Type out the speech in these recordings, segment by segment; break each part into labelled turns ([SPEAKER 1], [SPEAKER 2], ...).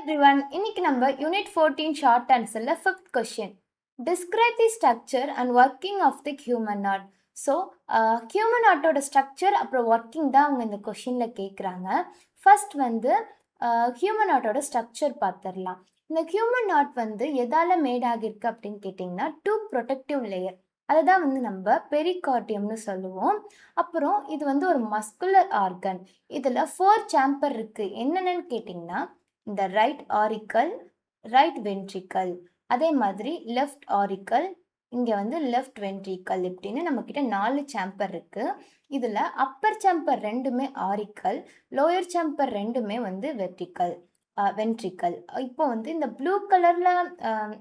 [SPEAKER 1] everyone. இன்னைக்கு நம்ம unit 14 short ஆன்சர்ல 5th question. Describe the structure and working of the human heart. So human ஹார்ட்டோட structure அப்புறம் working தான் அவங்க இந்த கொஷினில் கேட்குறாங்க. ஃபர்ஸ்ட் வந்து ஹியூமன் ஹார்ட்டோட ஸ்ட்ரக்சர் பார்த்துடலாம். இந்த ஹியூமன் ஹார்ட் வந்து எதால் மேட் ஆகியிருக்கு அப்படின்னு கேட்டிங்கன்னா 2 ப்ரொடெக்டிவ் லேயர், அதை தான் வந்து நம்ம பெரிகார்டியம்னு சொல்லுவோம். அப்புறம் இது வந்து ஒரு மஸ்குலர் ஆர்கன். இதில் 4 சேம்பர் இருக்குது. என்னென்னு கேட்டிங்கன்னா இந்த ரைட் ஆரிக்கல், ரைட் வென்ட்ரிக்கல், அதே மாதிரி லெஃப்ட் ஆரிக்கல், இங்கே வந்து லெஃப்ட் வென்ட்ரிக்கல், இப்படின்னு நம்மக்கிட்ட 4 சேம்பர் இருக்குது. இதில் அப்பர் சேம்பர் ரெண்டுமே ஆரிக்கல், லோயர் சேம்பர் ரெண்டுமே வந்து வென்ட்ரிக்கல். இப்போ வந்து இந்த ப்ளூ கலரில்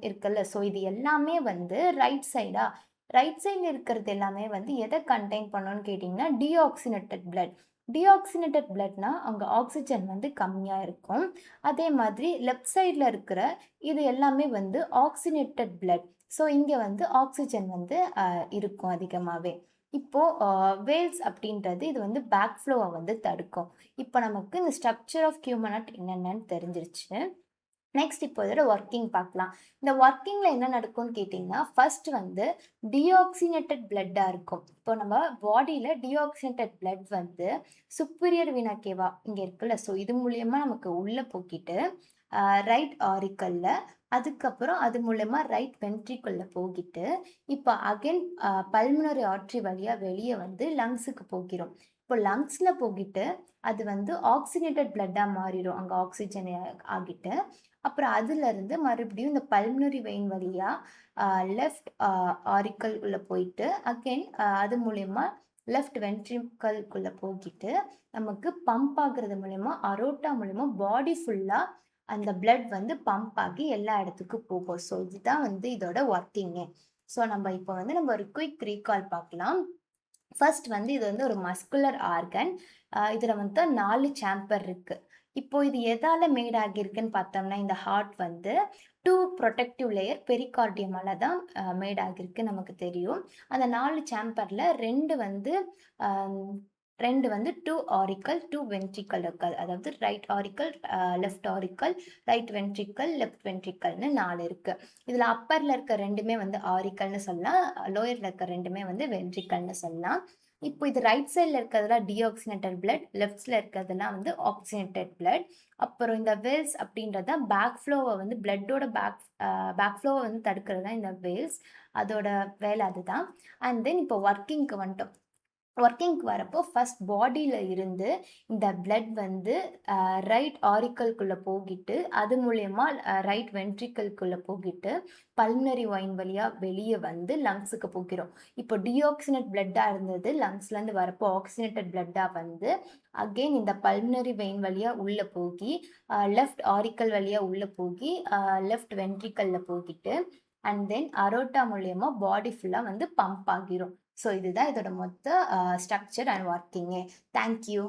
[SPEAKER 1] இருக்குல்ல, ஸோ இது எல்லாமே வந்து ரைட் சைடில் இருக்கிறது எல்லாமே வந்து எதை கண்டெயின் பண்ணோன்னு கேட்டிங்கன்னா டீஆக்சினேட்டட் பிளட். டீஆக்சினேட்டட் பிளட்னா அங்கே ஆக்சிஜன் வந்து கம்மியாக இருக்கும். அதே மாதிரி லெஃப்ட் சைடில் இருக்கிற இது எல்லாமே வந்து ஆக்சினேட்டட் பிளட். ஸோ இங்கே வந்து ஆக்சிஜன் வந்து இருக்கும் அதிகமாகவே. இப்போது வேல்ஸ் அப்படின்றது இது வந்து பேக் ஃப்ளோவை வந்து தடுக்கும். இப்போ நமக்கு இந்த ஸ்ட்ரக்சர் ஆஃப் ஹியூமன் ஹார்ட் என்னென்னு தெரிஞ்சிருச்சு. நெக்ஸ்ட் இப்போ இதோட ஒர்க்கிங் பார்க்கலாம். இந்த ஒர்க்கிங்கில் என்ன நடக்கும்னு கேட்டிங்கன்னா ஃபர்ஸ்ட் வந்து டீஆக்சினேட்டட் பிளட்டாக இருக்கும். இப்போ நம்ம பாடியில் டீஆக்சினேட்டட் பிளட் வந்து சுப்பீரியர் வீனா கேவா இங்கே இருக்குல்ல, ஸோ இது மூலயமா நமக்கு உள்ளே போக்கிட்டு ரைட் ஆரிக்கல்ல, அதுக்கப்புறம் அது மூலயமா ரைட் வென்ட்ரிக்கல்ல போகிட்டு இப்போ அகைன் பல்மனரி ஆர்ட்ரி வழியாக வெளியே வந்து லங்ஸுக்கு போகிறோம். இப்போ லங்ஸில் போகிட்டு அது வந்து ஆக்சினேட்டட் பிளட்டாக மாறிடும், அங்கே ஆக்சிஜன் ஆகிட்டு. அப்புறம் அதுலேருந்து மறுபடியும் இந்த பல்மனரி வெயின் வழியாக லெஃப்ட் ஆரிக்கல்குள்ளே போயிட்டு அகெயின் அது மூலயமா லெஃப்ட் வென்ட்ரிக்கல்குள்ளே போகிட்டு நமக்கு பம்ப் ஆகுறது மூலயமா அரோட்டா மூலயமா பாடி ஃபுல்லாக அந்த பிளட் வந்து பம்ப் ஆகி எல்லா இடத்துக்கும் போகும். ஸோ இதுதான் வந்து இதோட ஒர்க்கிங்கு. ஸோ நம்ம இப்போ வந்து நம்ம ஒரு குயிக் ரீகால் பார்க்கலாம். ஃபர்ஸ்ட் வந்து இது வந்து ஒரு மஸ்குலர் ஆர்கன். இதில் வந்து 4 சேம்பர் இருக்குது. இப்போ இது எதால் மேட் ஆகியிருக்குன்னு பார்த்தோம்னா இந்த ஹார்ட் வந்து 2 ப்ரொடெக்டிவ் லேயர் பெரிகார்டியமால் தான் மேட் ஆகியிருக்கு நமக்கு தெரியும். அந்த 4 சேம்பரில் ரெண்டு வந்து 2 ஆரிக்கல் 2 வென்ட்ரிக்கல் இருக்காது. அதாவது right auricle, left auricle, right ventricle, left வென்ட்ரிக்கல்னு 4 இருக்குது. இதில் அப்பரில் இருக்க ரெண்டுமே வந்து ஆரிக்கல்னு சொல்லலாம், லோயரில் இருக்க ரெண்டுமே வந்து வென்ட்ரிக்கல்னு சொல்லலாம். இப்போ இது ரைட் சைடில் இருக்கிறதுலாம் டீஆக்சினேட்டட் பிளட், லெஃப்ட்ஸில் இருக்கிறதுலாம் வந்து ஆக்சினேட்டட் பிளட். அப்புறம் இந்த வேல்ஸ் அப்படின்றத பேக் ஃப்ளோவை வந்து பிளட்டோட பேக் ஃப்ளோவை வந்து தடுக்கிறது தான் இந்த வேல்ஸ். அதோட வேலை அதுதான். அண்ட் தென் இப்போ ஒர்க்கிங்க்கு வந்துட்டோம். ஒர்க்கிங்க்கு வரப்போ ஃபர்ஸ்ட் பாடியில் இருந்து இந்த பிளட் வந்து ரைட் ஆரிக்கல்குள்ளே போகிட்டு அது மூலயமா ரைட் வென்ட்ரிக்கல்குள்ளே போகிட்டு பல்மனரி வைன் வழியாக வெளியே வந்து லங்ஸுக்கு போகிறோம். இப்போ டீஆக்சினேட் பிளட்டாக இருந்தது லங்ஸ்லேருந்து வரப்போ ஆக்சினேட்டட் பிளட்டாக வந்து அகெயின் இந்த பல்மனரி வெயின் வழியாக உள்ளே போகி லெஃப்ட் ஆரிக்கல் வழியாக உள்ளே போகி லெஃப்ட் வென்ட்ரிக்கலில் போகிட்டு அண்ட் தென் அரோட்டா மூலயமா பாடி ஃபுல்லாக வந்து பம்ப் ஆகிரும். ஸோ இதுதான் இதோட மொத்த ஸ்ட்ரக்சர் அண்ட் ஒர்க்கிங்கு. தேங்க்யூ.